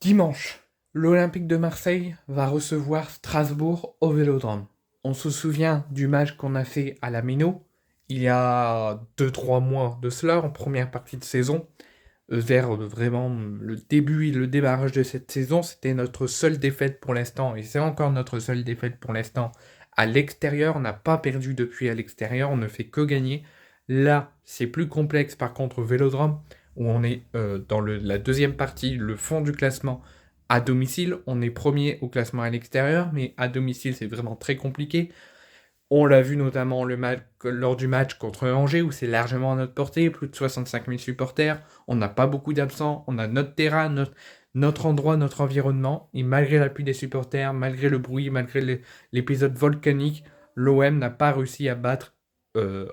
Dimanche, l'Olympique de Marseille va recevoir Strasbourg au Vélodrome. On se souvient du match qu'on a fait à la Méno il y a 2-3 mois de cela, en première partie de saison, vers vraiment le début et le démarrage de cette saison. C'était notre seule défaite pour l'instant, et c'est encore notre seule défaite pour l'instant à l'extérieur. On n'a pas perdu depuis à l'extérieur, on ne fait que gagner. Là, c'est plus complexe par contre au Vélodrome, où on est dans la deuxième partie, le fond du classement. À domicile, on est premier au classement à l'extérieur, mais à domicile, c'est vraiment très compliqué. On l'a vu notamment lors du match contre Angers, où c'est largement à notre portée, plus de 65 000 supporters, on n'a pas beaucoup d'absents, on a notre terrain, notre endroit, notre environnement, et malgré l'appui des supporters, malgré le bruit, malgré l'épisode volcanique, l'OM n'a pas réussi à battre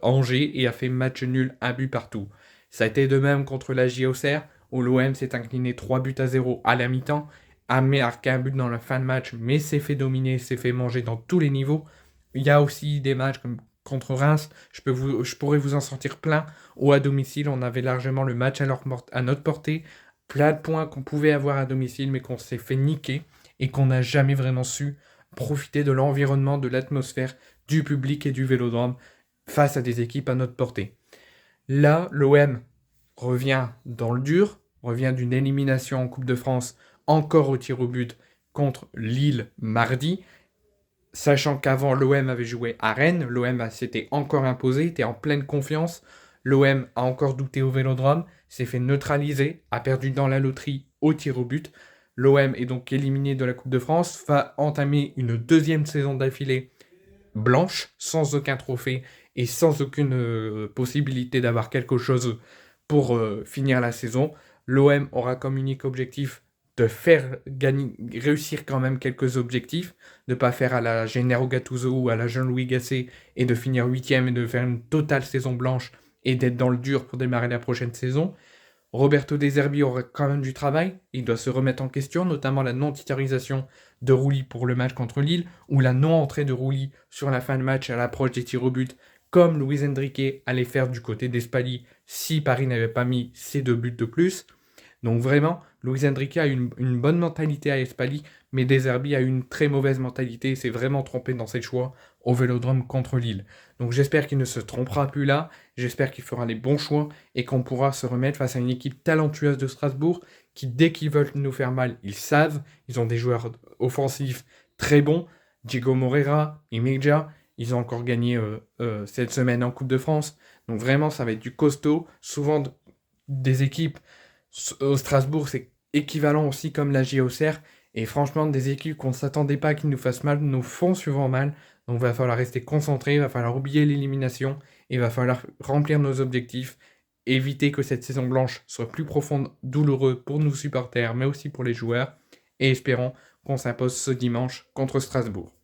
Angers et a fait match nul, un but partout. Ça a été de même contre la JOCR, où l'OM s'est incliné 3 buts à 0 à la mi-temps, a marqué un but dans la fin de match, mais s'est fait dominer, s'est fait manger dans tous les niveaux. Il y a aussi des matchs comme contre Reims, je pourrais vous en sortir plein, où à domicile on avait largement le match à notre portée, plein de points qu'on pouvait avoir à domicile, mais qu'on s'est fait niquer et qu'on n'a jamais vraiment su profiter de l'environnement, de l'atmosphère, du public et du vélodrome face à des équipes à notre portée. Là, l'OM revient dans le dur, revient d'une élimination en Coupe de France, encore au tir au but contre Lille mardi, sachant qu'avant l'OM avait joué à Rennes, l'OM s'était encore imposé, était en pleine confiance, l'OM a encore douté au Vélodrome, s'est fait neutraliser, a perdu dans la loterie au tir au but. L'OM est donc éliminé de la Coupe de France, va entamer une deuxième saison d'affilée blanche, sans aucun trophée et sans aucune possibilité d'avoir quelque chose pour finir la saison. L'OM aura comme unique objectif de faire réussir quand même quelques objectifs, de ne pas faire à la Gennaro Gattuso ou à la Jean-Louis Gasset et de finir 8ème et de faire une totale saison blanche et d'être dans le dur pour démarrer la prochaine saison. Roberto De Zerbi aura quand même du travail, il doit se remettre en question, notamment la non-titularisation de Rouli pour le match contre Lille, ou la non-entrée de Rouli sur la fin de match à l'approche des tirs au but, comme Luis Enrique allait faire du côté d'Espali si Paris n'avait pas mis ses 2 buts de plus. Donc vraiment, Luis Enrique a une bonne mentalité à Espali, mais De Zerbi a une très mauvaise mentalité, s'est vraiment trompé dans ses choix au Vélodrome contre Lille. Donc j'espère qu'il ne se trompera plus là, j'espère qu'il fera les bons choix et qu'on pourra se remettre face à une équipe talentueuse de Strasbourg qui, dès qu'ils veulent nous faire mal, ils savent, ils ont des joueurs offensifs très bons, Diego Moreira, Imedja, ils ont encore gagné cette semaine en Coupe de France, donc vraiment ça va être du costaud, souvent des équipes au Strasbourg, c'est équivalent aussi comme la JOCR. Et franchement, des équipes qu'on ne s'attendait pas qu'ils nous fassent mal nous font souvent mal. Donc il va falloir rester concentré, il va falloir oublier l'élimination, et il va falloir remplir nos objectifs, éviter que cette saison blanche soit plus profonde, douloureuse pour nos supporters, mais aussi pour les joueurs. Et espérons qu'on s'impose ce dimanche contre Strasbourg.